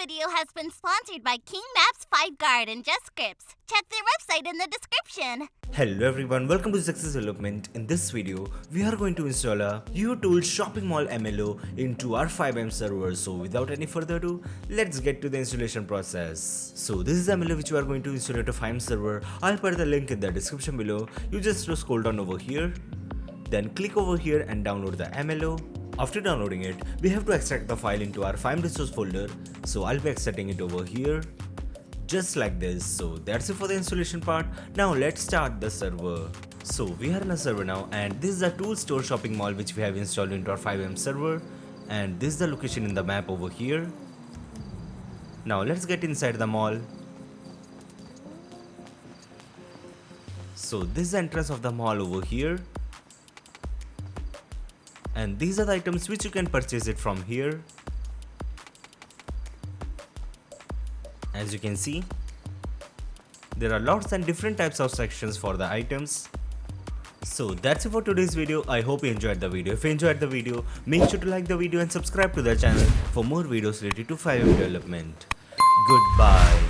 video has been sponsored by King Maps, 5Guard, and Just Scripts. Check their website in the description. Hello everyone, welcome to Zexus Development. In this video, we are going to install a Youtool shopping mall MLO into our FiveM server. So without any further ado, let's get to the installation process. So this is MLO which we are going to install to FiveM server. I'll put the link in the description below. You just scroll down over here, then click over here and download the MLO. After downloading it, we have to extract the file into our FiveM resource folder. So I'll be extracting it over here, just like this. So that's it for the installation part. Now let's start the server. So we are in a server now, and this is a tool store shopping mall which we have installed into our FiveM server, and this is the location in the map over here. Now let's get inside the mall. So this is the entrance of the mall over here, and these are the items which you can purchase it from here. As you can see, there are lots and different types of sections for the items. So that's it for today's video. I hope you enjoyed the video. If you enjoyed the video, make sure to like the video and subscribe to the channel for more videos related to FiveM development. Goodbye.